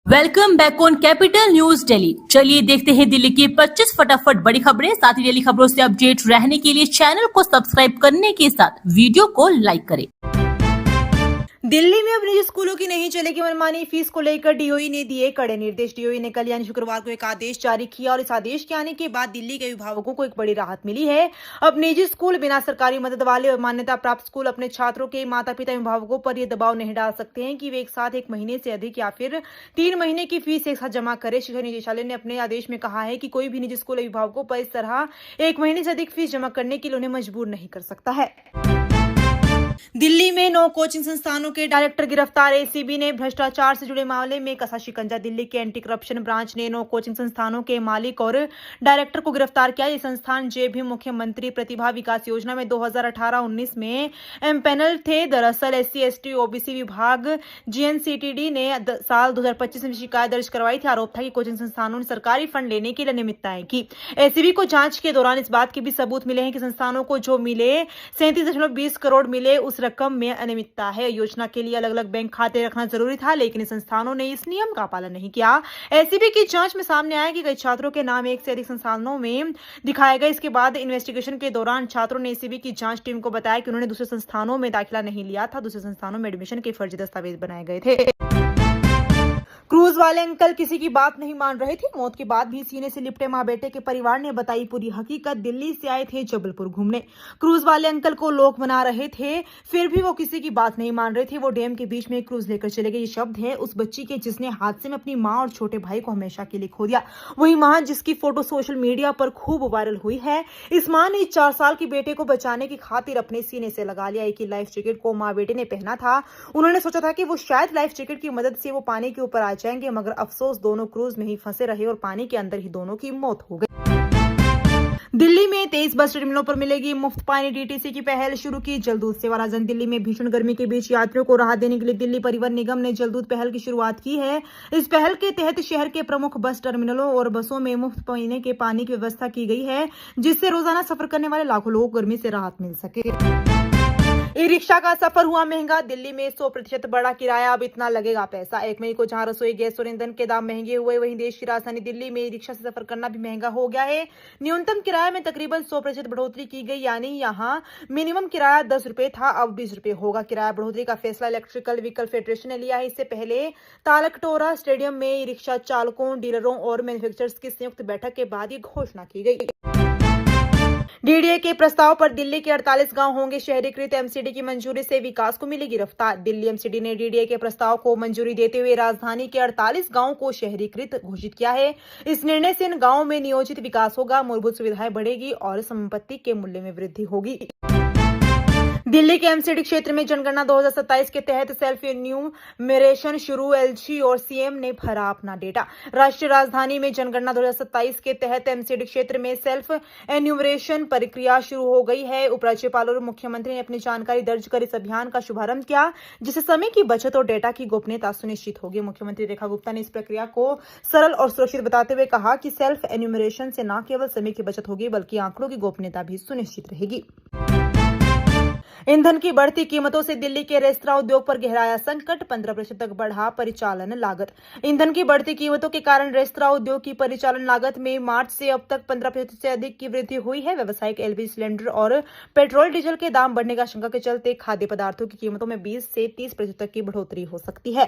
Welcome back on capital news Delhi. चलिए देखते हैं दिल्ली की 25 फटाफट बड़ी खबरें। साथ ही डेली खबरों से अपडेट रहने के लिए चैनल को सब्सक्राइब करने के साथ वीडियो को लाइक करें। दिल्ली में अब निजी स्कूलों की नहीं चलेगी मनमानी। फीस को लेकर डीओई ने दिए कड़े निर्देश। डीओई ने कल यानी शुक्रवार को एक आदेश जारी किया और इस आदेश के आने के बाद दिल्ली के अभिभावकों को एक बड़ी राहत मिली है। अब निजी स्कूल बिना सरकारी मदद वाले और मान्यता प्राप्त स्कूल अपने छात्रों के माता पिता अभिभावकों पर यह दबाव नहीं डाल सकते हैं कि वे एक साथ 1 महीने से अधिक या फिर 3 महीने की फीस एक साथ जमा करें। शिक्षा निदेशालय ने अपने आदेश में कहा है कि कोई भी निजी स्कूल अभिभावकों पर इस तरह 1 महीने से अधिक फीस जमा करने के लिए उन्हें मजबूर नहीं कर सकता है। दिल्ली में 9 कोचिंग संस्थानों के डायरेक्टर गिरफ्तार। एसीबी ने भ्रष्टाचार से जुड़े मामले में कसा शिकंजा। दिल्ली के एंटी करप्शन ब्रांच ने 9 कोचिंग संस्थानों के मालिक और डायरेक्टर को गिरफ्तार किया। ये संस्थान जेबी मुख्यमंत्री प्रतिभा विकास योजना में 2018-19 में एम्पैनल थे। दरअसल SC/ST OBC विभाग GNCTD ने साल 2025 में शिकायत दर्ज करवाई थी। आरोप था कि कोचिंग संस्थानों ने सरकारी फंड लेने के लिए अनियमितताएं की। एसीबी को जांच के दौरान इस बात के भी सबूत मिले हैं कि संस्थानों को जो मिले 37.20 करोड़ मिले, उस रकम में अनियमितता है। योजना के लिए अलग अलग बैंक खाते रखना जरूरी था, लेकिन संस्थानों ने इस नियम का पालन नहीं किया। एसीबी की जांच में सामने आया कि कई छात्रों के नाम एक से अधिक संस्थानों में दिखाए गए। इसके बाद इन्वेस्टिगेशन के दौरान छात्रों ने एसीबी की जांच टीम को बताया कि उन्होंने दूसरे संस्थानों में दाखिला नहीं लिया था। दूसरे संस्थानों में एडमिशन के फर्जी दस्तावेज बनाए गए थे। क्रूज वाले अंकल किसी की बात नहीं मान रहे थे। मौत के बाद भी सीने से लिपटे मां बेटे के परिवार ने बताई पूरी हकीकत। दिल्ली से आए थे जबलपुर घूमने। क्रूज वाले अंकल को लोग मना रहे थे, फिर भी वो किसी की बात नहीं मान रहे थे। वो डैम के बीच में क्रूज लेकर चले गए। ये शब्द है उस बच्ची के जिसने हादसे में अपनी मां और छोटे भाई को हमेशा के लिए खो दिया। वही मां जिसकी फोटो सोशल मीडिया पर खूब वायरल हुई है। इस मां ने 4 साल के बेटे को बचाने की खातिर अपने सीने से लगा लिया। एक ही लाइफ जैकेट को मां बेटे ने पहना था। उन्होंने सोचा था कि वो शायद लाइफ जैकेट की मदद से वो पानी के ऊपर आ जाएंगे, मगर अफसोस दोनों क्रूज में ही फंसे रहे और पानी के अंदर ही दोनों की मौत हो गई। दिल्ली में 23 बस टर्मिनलों पर मिलेगी मुफ्त पानी। डीटीसी की पहल शुरू की जल दूध सेवा। राजधानी दिल्ली में भीषण गर्मी के बीच यात्रियों को राहत देने के लिए दिल्ली परिवहन निगम ने जल दूध पहल की शुरुआत की है। इस पहल के तहत शहर के प्रमुख बस टर्मिनलों और बसों में मुफ्त पीने के पानी की व्यवस्था की गई है, जिससे रोजाना सफर करने वाले लाखों लोगों को गर्मी से राहत मिल सके। ई रिक्शा का सफर हुआ महंगा। दिल्ली में 100% बढ़ा किराया, अब इतना लगेगा पैसा। 1 मई को जहां रसोई गैस और ईंधन के दाम महंगे हुए, वहीं देश की राजधानी दिल्ली में ई रिक्शा से सफर करना भी महंगा हो गया है। न्यूनतम किराए में तकरीबन 100% बढ़ोतरी की गई, यानी यहां मिनिमम किराया 10 रुपए था, अब 20 रुपए होगा। किराया बढ़ोतरी का फैसला इलेक्ट्रिकल व्हीकल फेडरेशन ने लिया है। इससे पहले तालकटोरा स्टेडियम में ई रिक्शा चालकों, डीलरों और मैन्युफैक्चरर्स की संयुक्त बैठक के बाद ये घोषणा की गई। डीडीए के प्रस्ताव पर दिल्ली के 48 गांव होंगे शहरीकृत। एमसीडी की मंजूरी से विकास को मिलेगी रफ्तार। दिल्ली एमसीडी ने डीडीए के प्रस्ताव को मंजूरी देते हुए राजधानी के 48 गांवों को शहरीकृत घोषित किया है। इस निर्णय से इन गांवों में नियोजित विकास होगा, मूलभूत सुविधाएं बढ़ेगी और संपत्ति के मूल्य में वृद्धि होगी। दिल्ली के एमसीडी क्षेत्र में जनगणना 2027 के तहत सेल्फ एन्यूमरेशन शुरू। एलजी और सीएम ने भरा अपना डेटा। राष्ट्रीय राजधानी में जनगणना 2027 के तहत एमसीडी क्षेत्र में सेल्फ एन्यूमरेशन प्रक्रिया शुरू हो गई है। उपराज्यपाल और मुख्यमंत्री ने अपनी जानकारी दर्ज कर इस अभियान का शुभारंभ किया, जिससे समय की बचत और डेटा की गोपनीयता सुनिश्चित होगी। मुख्यमंत्री रेखा गुप्ता ने इस प्रक्रिया को सरल और सुरक्षित बताते हुए कहा कि सेल्फ एन्यूमरेशन से न केवल समय की बचत होगी, बल्कि आंकड़ों की गोपनीयता भी सुनिश्चित रहेगी। ईंधन की बढ़ती कीमतों से दिल्ली के रेस्तरां उद्योग पर गहराया संकट। 15% तक बढ़ा परिचालन लागत। ईंधन की बढ़ती कीमतों के कारण रेस्तरां उद्योग की परिचालन लागत में मार्च से अब तक 15% से अधिक की वृद्धि हुई है। व्यावसायिक एलपीजी सिलेंडर और पेट्रोल डीजल के दाम बढ़ने की आशंका के चलते खाद्य पदार्थों की कीमतों में 20 से 30% तक की बढ़ोतरी हो सकती है।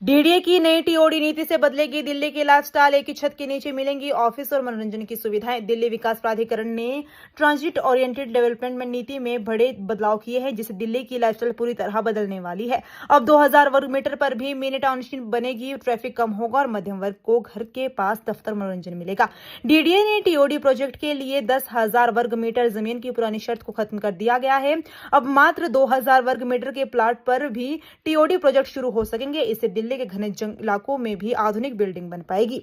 डीडीए की नई टीओडी नीति से बदलेगी दिल्ली की लाइफस्टाइल। एक ही छत के नीचे मिलेंगी ऑफिस और मनोरंजन की सुविधाएं। दिल्ली विकास प्राधिकरण ने ट्रांजिट ओरिएंटेड डेवलपमेंट नीति में बड़े बदलाव किए हैं, जिससे दिल्ली की लाइफस्टाइल पूरी तरह बदलने वाली है। अब 2000 वर्ग मीटर पर भी मिनी टाउनशिप बनेगी, ट्रैफिक कम होगा और मध्यम वर्ग को घर के पास दफ्तर मनोरंजन मिलेगा। डीडीए ने टीओडी प्रोजेक्ट के लिए 10,000 वर्ग मीटर जमीन की पुरानी शर्त को खत्म कर दिया गया है। अब मात्र 2000 वर्ग मीटर के प्लाट पर भी टीओडी प्रोजेक्ट शुरू हो सकेंगे। इससे दिल्ली के घने इलाकों में भी आधुनिक बिल्डिंग बन पाएगी।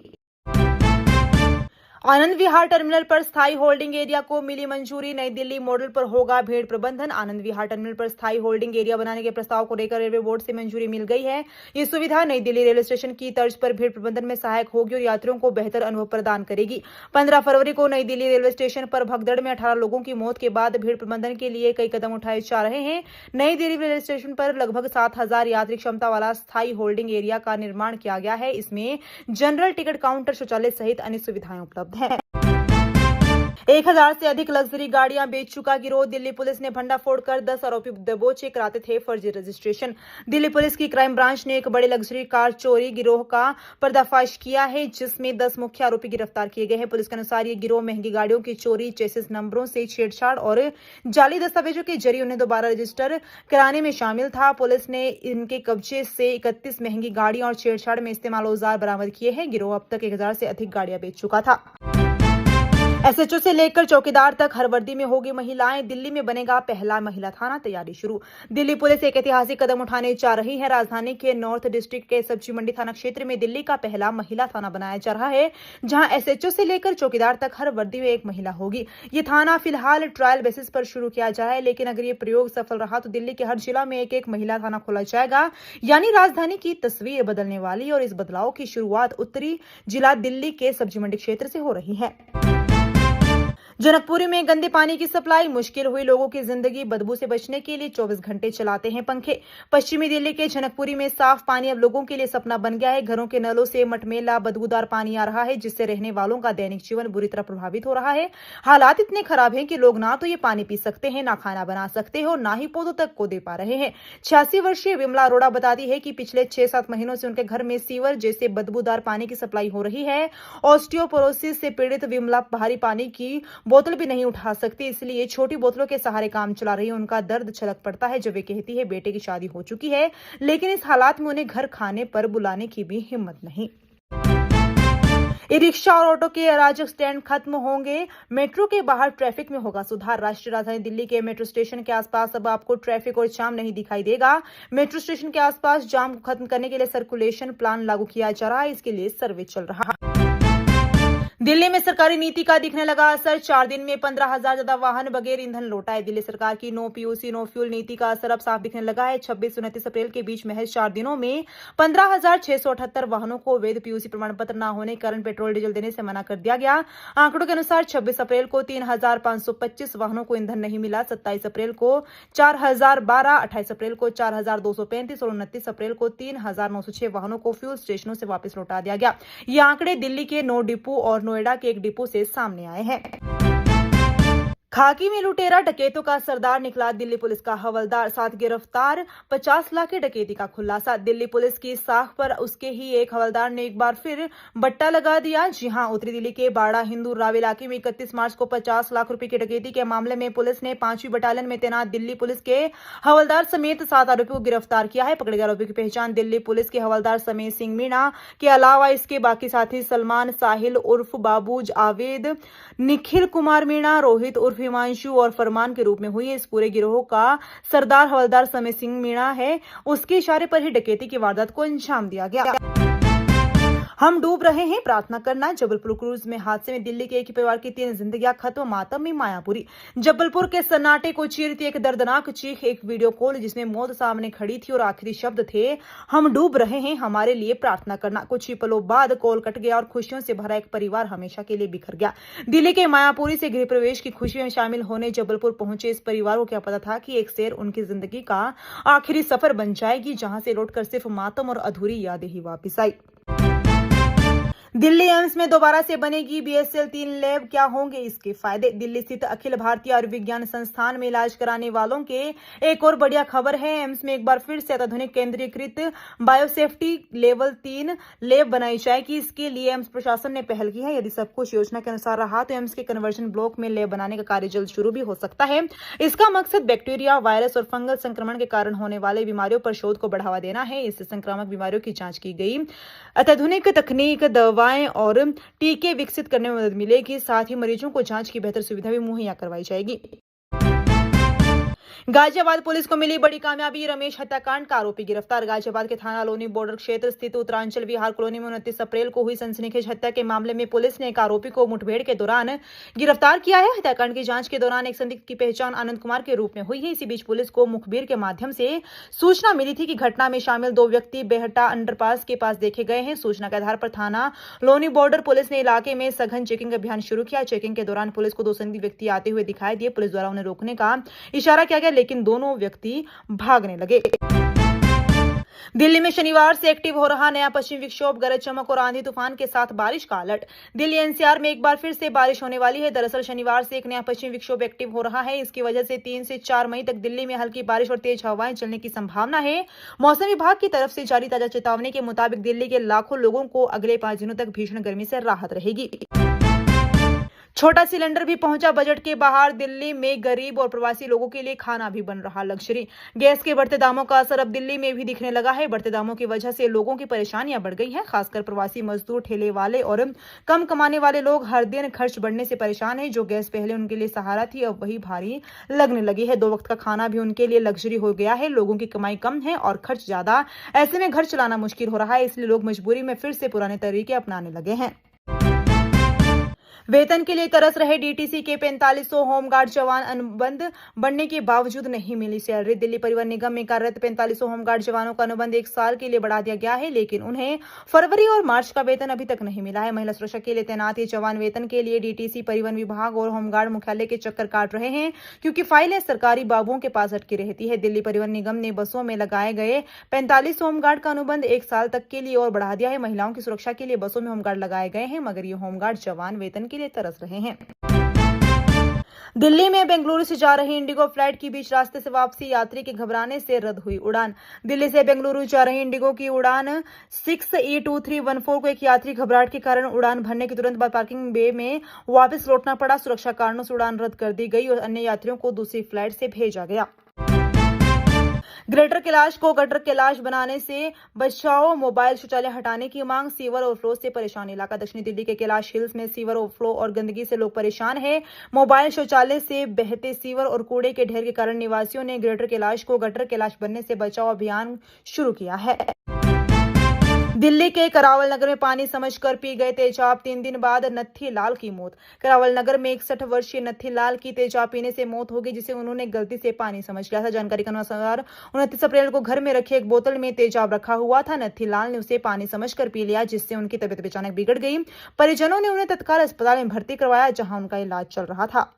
आनंद विहार टर्मिनल पर स्थायी होल्डिंग एरिया को मिली मंजूरी। नई दिल्ली मॉडल पर होगा भीड़ प्रबंधन। आनंद विहार टर्मिनल पर स्थायी होल्डिंग एरिया बनाने के प्रस्ताव को लेकर रेलवे बोर्ड से मंजूरी मिल गई है। ये सुविधा नई दिल्ली रेलवे स्टेशन की तर्ज पर भीड़ प्रबंधन में सहायक होगी और यात्रियों को बेहतर अनुभव प्रदान करेगी। 15 फरवरी को नई दिल्ली रेलवे स्टेशन पर भगदड़ में 18 लोगों की मौत के बाद भीड़ प्रबंधन के लिए कई कदम उठाए जा रहे हैं। नई दिल्ली रेलवे स्टेशन पर लगभग 7,000 यात्री क्षमता वाला स्थायी होल्डिंग एरिया का निर्माण किया गया है। इसमें जनरल टिकट काउंटर, शौचालय सहित अन्य सुविधाएं उपलब्ध हैं। 1000 से अधिक लग्जरी गाड़ियां बेच चुका गिरोह। दिल्ली पुलिस ने भंडाफोड़ कर 10 आरोपी दबोचे, कराते थे फर्जी रजिस्ट्रेशन। दिल्ली पुलिस की क्राइम ब्रांच ने एक बड़े लग्जरी कार चोरी गिरोह का पर्दाफाश किया है, जिसमें 10 मुख्य आरोपी गिरफ्तार किए गए हैं। पुलिस के अनुसार ये गिरोह महंगी गाड़ियों की चोरी, चेसिस नंबरों से छेड़छाड़ और जाली दस्तावेजों के जरिए उन्हें दोबारा रजिस्टर कराने में शामिल था। पुलिस ने इनके कब्जे से 31 महंगी गाड़ियां और छेड़छाड़ में इस्तेमाल औजार बरामद किए हैं। गिरोह अब तक 1000 से अधिक गाड़ियां बेच चुका था। एसएचओ से लेकर चौकीदार तक हर वर्दी में होगी महिलाएं। दिल्ली में बनेगा पहला महिला थाना, तैयारी शुरू। दिल्ली पुलिस एक ऐतिहासिक कदम उठाने जा रही है। राजधानी के नॉर्थ डिस्ट्रिक्ट के सब्जी मंडी थाना क्षेत्र में दिल्ली का पहला महिला थाना बनाया जा रहा है, जहां एसएचओ से लेकर चौकीदार तक हर वर्दी में एक महिला होगी। ये थाना फिलहाल ट्रायल बेसिस पर शुरू किया जा रहा है, लेकिन अगर ये प्रयोग सफल रहा तो दिल्ली के हर जिला में एक एक महिला थाना खोला जाएगा, यानी राजधानी की तस्वीर बदलने वाली। और इस बदलाव की शुरुआत उत्तरी जिला दिल्ली के सब्जी मंडी क्षेत्र से हो रही है। जनकपुरी में गंदे पानी की सप्लाई, मुश्किल हुई लोगों की जिंदगी। बदबू से बचने के लिए 24 घंटे चलाते हैं पंखे। पश्चिमी दिल्ली के जनकपुरी में साफ पानी अब लोगों के लिए सपना बन गया है। घरों के नलों से मटमेला बदबूदार पानी आ रहा है, जिससे रहने वालों का दैनिक जीवन बुरी तरह प्रभावित हो रहा है। हालात इतने खराब हैं कि लोग ना तो ये पानी पी सकते हैं, ना खाना बना सकते हैं और ना ही पौधों तक को दे पा रहे हैं। 86 वर्षीय विमला अरोड़ा बताती है कि पिछले 6-7 महीनों से उनके घर में सीवर जैसे बदबूदार पानी की सप्लाई हो रही है। ऑस्टियोपोरोसिस से पीड़ित विमला भारी पानी की बोतल भी नहीं उठा सकती, इसलिए छोटी बोतलों के सहारे काम चला रही है। उनका दर्द छलक पड़ता है जब वे कहती है बेटे की शादी हो चुकी है, लेकिन इस हालात में उन्हें घर खाने पर बुलाने की भी हिम्मत नहीं। ई रिक्शा और ऑटो के अराजक स्टैंड खत्म होंगे। मेट्रो के बाहर ट्रैफिक में होगा सुधार। राष्ट्रीय राजधानी दिल्ली के मेट्रो स्टेशन के आसपास अब आपको ट्रैफिक और जाम नहीं दिखाई देगा। मेट्रो स्टेशन के आसपास जाम को खत्म करने के लिए सर्कुलेशन प्लान लागू किया जा रहा है। इसके लिए सर्वे चल रहा है। दिल्ली में सरकारी नीति का दिखने लगा असर। 4 दिन में 15,000 ज्यादा वाहन बगैर ईंधन लौटाए। दिल्ली सरकार की नो पीयूसी नो फ्यूल नीति का असर अब साफ दिखने लगा है। 26-29 अप्रैल के बीच महज 4 दिनों में 15,678 वाहनों को वैध पीयूसी प्रमाण पत्र न होने के कारण पेट्रोल डीजल देने से मना कर दिया गया। आंकड़ों के अनुसार 26 अप्रैल को 3,525 वाहनों को ईंधन नहीं मिला, 27 अप्रैल को 4,012, 28 अप्रैल को 4,235 और 29 अप्रैल को 3,906 वाहनों को फ्यूल स्टेशनों से वापस लौटा दिया गया। ये आंकड़े दिल्ली के 9 डिपो और नोएडा के एक डिपो से सामने आए हैं। खाकी में लुटेरा डकैतों का सरदार निकला दिल्ली पुलिस का हवलदार, साथ गिरफ्तार 50 लाख की डकैती का खुलासा। दिल्ली पुलिस की साख पर उसके ही एक हवलदार ने एक बार फिर बट्टा लगा दिया। जी हां, उत्तरी दिल्ली के बाड़ा हिंदू राव इलाके में 31 मार्च को 50 लाख रुपए की डकैती के मामले में पुलिस ने 5वीं बटालियन में तैनात दिल्ली पुलिस के हवलदार समेत 7 आरोपियों को गिरफ्तार किया है। पकड़े गए आरोपियों की पहचान दिल्ली पुलिस के हवलदार समेत सिंह मीणा के अलावा इसके बाकी साथी सलमान, साहिल उर्फ बाबू, आवेद, निखिल कुमार मीणा, रोहित उर्फ हिमांशु और फरमान के रूप में हुई। इस पूरे गिरोह का सरदार हवलदार समय सिंह मीणा है। उसके इशारे पर ही डकैती की वारदात को अंजाम दिया गया। हम डूब रहे हैं, प्रार्थना करना। जबलपुर क्रूज में हादसे में दिल्ली के एक ही परिवार की 3 जिंदगियां खत्म, मातम में मायापुरी। जबलपुर के सन्नाटे को चीरती एक दर्दनाक चीख, एक वीडियो कॉल जिसमें मौत सामने खड़ी थी और आखिरी शब्द थे हम डूब रहे हैं, हमारे लिए प्रार्थना करना। कुछ ही पलों बाद कॉल कट गया और खुशियों से भरा एक परिवार हमेशा के लिए बिखर गया। दिल्ली के मायापुरी से गृह प्रवेश की खुशी में शामिल होने जबलपुर पहुंचे इस परिवार को क्या पता था कि एक शेर उनकी जिंदगी का आखिरी सफर बन जाएगी, जहां से लौटकर सिर्फ मातम और अधूरी यादें ही वापिस आई। दिल्ली एम्स में दोबारा से बनेगी BSL 3 लैब, क्या होंगे इसके फायदे? दिल्ली स्थित अखिल भारतीय आयुर्विज्ञान संस्थान में इलाज कराने वालों के एक और बढ़िया खबर है। एम्स में एक बार फिर से अत्याधुनिक केंद्रीकृत बायोसेफ्टी लेवल 3 लैब बनाई जाएगी। इसके लिए एम्स प्रशासन ने पहल की है। यदि सब कुछ योजना के अनुसार रहा तो एम्स के कन्वर्जन ब्लॉक में लैब बनाने का कार्य जल्द शुरू भी हो सकता है। इसका मकसद बैक्टीरिया, वायरस और फंगल संक्रमण के कारण होने वाले बीमारियों पर शोध को बढ़ावा देना है। इससे संक्रामक बीमारियों की जांच की गई अत्याधुनिक तकनीक, दवाएं और टीके विकसित करने में मदद मिलेगी। साथ ही मरीजों को जांच की बेहतर सुविधा भी मुहैया करवाई जाएगी। गाजियाबाद पुलिस को मिली बड़ी कामयाबी, रमेश हत्याकांड का आरोपी गिरफ्तार। गाजियाबाद के थाना लोनी बॉर्डर क्षेत्र स्थित उत्तरांचल विहार कॉलोनी में 29 अप्रैल को हुई सनसनीखेज हत्या के मामले में पुलिस ने एक आरोपी को मुठभेड़ के दौरान गिरफ्तार किया है। हत्याकांड की जांच के दौरान एक संदिग्ध की पहचान आनंद कुमार के रूप में हुई है। इसी बीच पुलिस को मुखबिर के माध्यम से सूचना मिली थी कि घटना में शामिल 2 व्यक्ति बेहटा अंडरपास के पास देखे गए हैं। सूचना के आधार पर थाना लोनी बॉर्डर पुलिस ने इलाके में सघन चेकिंग अभियान शुरू किया। चेकिंग के दौरान पुलिस को 2 संदिग्ध व्यक्ति आते हुए दिखाई दिए। पुलिस द्वारा उन्हें रोकने का इशारा किया गया, लेकिन दोनों व्यक्ति भागने लगे। दिल्ली में शनिवार से एक्टिव हो रहा नया पश्चिमी विक्षोभ, गरज चमक और आंधी तूफान के साथ बारिश का अलर्ट। दिल्ली एनसीआर में एक बार फिर से बारिश होने वाली है। दरअसल शनिवार से एक नया पश्चिमी विक्षोभ एक्टिव हो रहा है। इसकी वजह से 3 से 4 मई तक दिल्ली में हल्की बारिश और तेज हवाएं चलने की संभावना है। मौसम विभाग की तरफ से जारी ताजा चेतावनी के मुताबिक दिल्ली के लाखों लोगों को अगले 5 दिनों तक भीषण गर्मी से राहत रहेगी। छोटा सिलेंडर भी पहुंचा बजट के बाहर। दिल्ली में गरीब और प्रवासी लोगों के लिए खाना भी बन रहा लग्जरी। गैस के बढ़ते दामों का असर अब दिल्ली में भी दिखने लगा है। बढ़ते दामों की वजह से लोगों की परेशानियां बढ़ गई हैं। खासकर प्रवासी मजदूर, ठेले वाले और कम कमाने वाले लोग हर दिन खर्च बढ़ने से परेशान है। जो गैस पहले उनके लिए सहारा थी, अब वही भारी लगने लगी है। 2 वक्त का खाना भी उनके लिए लग्जरी हो गया है। लोगों की कमाई कम है और खर्च ज्यादा। ऐसे में घर चलाना मुश्किल हो रहा है, इसलिए लोग मजबूरी में फिर से पुराने तरीके अपनाने लगे हैं। वेतन के लिए तरस रहे डीटीसी के 4500 होमगार्ड जवान अनुबंध बढ़ने के बावजूद नहीं मिली सैलरी। दिल्ली परिवहन निगम में कार्यरत 4500 होमगार्ड जवानों का अनुबंध 1 साल के लिए बढ़ा दिया गया है, लेकिन उन्हें फरवरी और मार्च का वेतन अभी तक नहीं मिला है। महिला सुरक्षा के लिए तैनात ये जवान वेतन के लिए डीटीसी, परिवहन विभाग और होमगार्ड मुख्यालय के चक्कर काट रहे हैं, क्योंकि फाइलें सरकारी बाबुओं के पास अटकी रहती है। दिल्ली परिवहन निगम ने बसों में लगाए गए 4500 होमगार्ड का अनुबंध 1 साल तक के लिए और बढ़ा दिया है। महिलाओं की सुरक्षा के लिए बसों में होमगार्ड लगाए गए हैं, मगर ये होमगार्ड जवान वेतन के लिए तरस रहे हैं। दिल्ली में बेंगलुरु से जा रही इंडिगो फ्लाइट की बीच रास्ते से वापसी यात्री के घबराने से रद्द हुई उड़ान। दिल्ली से बेंगलुरु जा रही इंडिगो की उड़ान 6E2314 को एक यात्री घबराहट के कारण उड़ान भरने के तुरंत बाद पार्किंग बे में वापस लौटना पड़ा। सुरक्षा कारणों से उड़ान रद्द कर दी गई और अन्य यात्रियों को दूसरी फ्लाइट से भेजा गया। ग्रेटर कैलाश को गटर कैलाश बनाने से बचाओ, मोबाइल शौचालय हटाने की मांग। सीवर ओवरफ्लो से परेशान इलाका। दक्षिणी दिल्ली के कैलाश हिल्स में सीवर ओवरफ्लो और गंदगी से लोग परेशान हैं। मोबाइल शौचालय से बहते सीवर और कूड़े के ढेर के कारण निवासियों ने ग्रेटर कैलाश को गटर कैलाश बनने से बचाओ अभियान शुरू किया है। दिल्ली के करावल नगर में पानी समझकर पी गए तेजाब, 3 दिन बाद नत्थी लाल की मौत। करावल नगर में 61 वर्षीय नत्थी लाल की तेजाब पीने से मौत हो गई, जिसे उन्होंने गलती से पानी समझ लिया था। जानकारी के अनुसार 29 अप्रैल को घर में रखे एक बोतल में तेजाब रखा हुआ था। नत्थी लाल ने उसे पानी समझकर पी लिया, जिससे उनकी तबीयत अचानक बिगड़ गई। परिजनों ने उन्हें तत्काल अस्पताल में भर्ती करवाया, जहां उनका इलाज चल रहा था।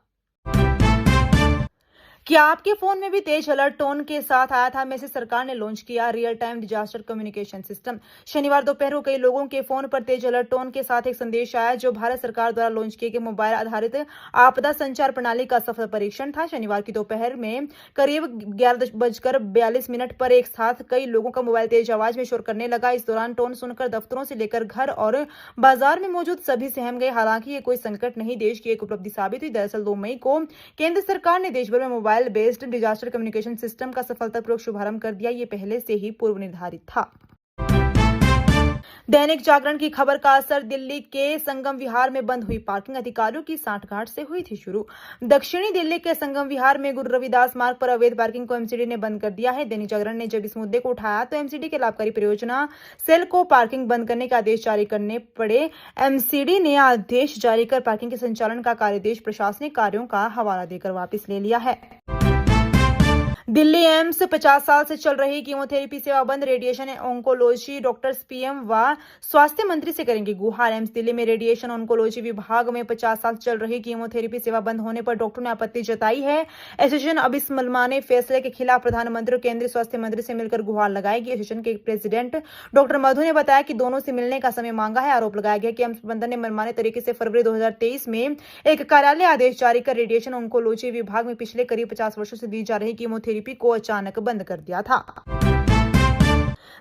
क्या आपके फोन में भी तेज अलर्ट टोन के साथ आया था? मैसेज सरकार ने लॉन्च किया real time disaster communication system. शनिवार दोपहर को कई लोगों के फोन पर तेज अलर्ट टोन के साथ एक संदेश आया, जो भारत सरकार द्वारा लॉन्च किए गए मोबाइल आधारित आपदा संचार प्रणाली का सफल परीक्षण था। शनिवार की दोपहर में करीब 11:42 पर एक साथ कई लोगों का मोबाइल तेज आवाज में शोर करने लगा। इस दौरान टोन सुनकर दफ्तरों से लेकर घर और बाजार में मौजूद सभी सहम गए। हालांकि ये कोई संकट नहीं, देश की एक उपलब्धि साबित हुई। दरअसल 2 मई को केंद्र सरकार ने देश भर में mobile based disaster communication system का सफलतापूर्वक शुभारंभ कर दिया। ये पहले से ही पूर्व निर्धारित था। दैनिक जागरण की खबर का असर। दिल्ली के संगम विहार में बंद हुई पार्किंग, अधिकारियों की सांठगांठ से हुई थी शुरू। दक्षिणी दिल्ली के संगम विहार में गुरु रविदास मार्ग पर अवैध पार्किंग को एमसीडी ने बंद कर दिया है। दैनिक जागरण ने जब इस मुद्दे को उठाया तो एमसीडी के लाभकारी परियोजना सेल को पार्किंग बंद करने के आदेश जारी करने पड़े। एमसीडी ने आदेश जारी कर पार्किंग के संचालन का कार्यदेश प्रशासनिक कार्यों का हवाला देकर वापस ले लिया है। दिल्ली एम्स 50 साल से चल रही कीमोथेरेपी सेवा बंद। रेडिएशन ऑन्कोलॉजी डॉक्टर्स पीएम व स्वास्थ्य मंत्री से करेंगे गुहार। एम्स दिल्ली में रेडिएशन ऑन्कोलॉजी विभाग में 50 साल चल रही कीमोथेरेपी सेवा बंद होने पर डॉक्टरों ने आपत्ति जताई है। एसोसिएशन अब इस मनमाने फैसले के खिलाफ प्रधानमंत्री और केंद्रीय स्वास्थ्य मंत्री से मिलकर गुहार लगाएगी। एसोसिएशन के प्रेसिडेंट डॉक्टर मधु ने बताया कि दोनों से मिलने का समय मांगा है। आरोप लगाया गया कि एम्स प्रबंधन ने मनमाने तरीके से फरवरी 2023 में एक कार्यालय आदेश जारी कर रेडिएशन ऑन्कोलॉजी विभाग में पिछले करीब 50 वर्षों से दी जा रही कीमोथेरेपी को अचानक बंद कर दिया था।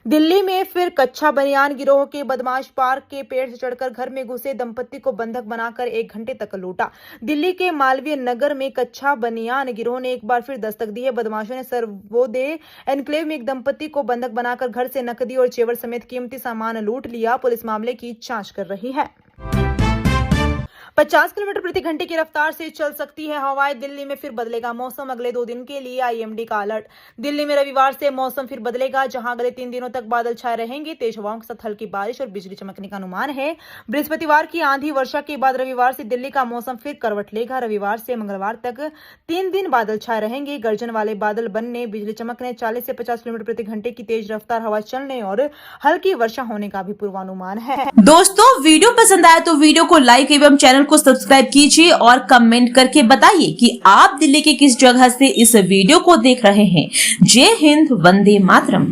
दिल्ली में फिर कच्चा बनियान गिरोह के बदमाश पार्क के पेड़ से चढ़कर घर में घुसे दंपति को बंधक बनाकर 1 घंटे तक लूटा। दिल्ली के मालवीय नगर में कच्चा बनियान गिरोह ने एक बार फिर दस्तक दी है। बदमाशों ने सर्वोदय एनक्लेव में एक दंपति को बंधक बनाकर घर से नकदी और जेवर समेत कीमती सामान लूट लिया। पुलिस मामले की जांच कर रही है। 50 किलोमीटर प्रति घंटे की रफ्तार से चल सकती है हवाएं। दिल्ली में फिर बदलेगा मौसम, अगले 2 दिन के लिए आईएमडी का अलर्ट। दिल्ली में रविवार से मौसम फिर बदलेगा, जहां अगले 3 दिनों तक बादल छाए रहेंगे। तेज हवाओं के साथ हल्की बारिश और बिजली चमकने का अनुमान है। बृहस्पतिवार की आंधी वर्षा के बाद रविवार से दिल्ली का मौसम फिर करवट लेगा। रविवार से मंगलवार तक 3 दिन बादल छाए रहेंगे। गर्जन वाले बादल बनने, बिजली चमकने, 40 से 50 किलोमीटर प्रति घंटे की तेज रफ्तार हवा चलने और हल्की वर्षा होने का भी पूर्वानुमान है। दोस्तों, वीडियो पसंद आया तो वीडियो को लाइक एवं चैनल को सब्सक्राइब कीजिए और कमेंट करके बताइए कि आप दिल्ली के किस जगह से इस वीडियो को देख रहे हैं। जय हिंद, वंदे मातरम।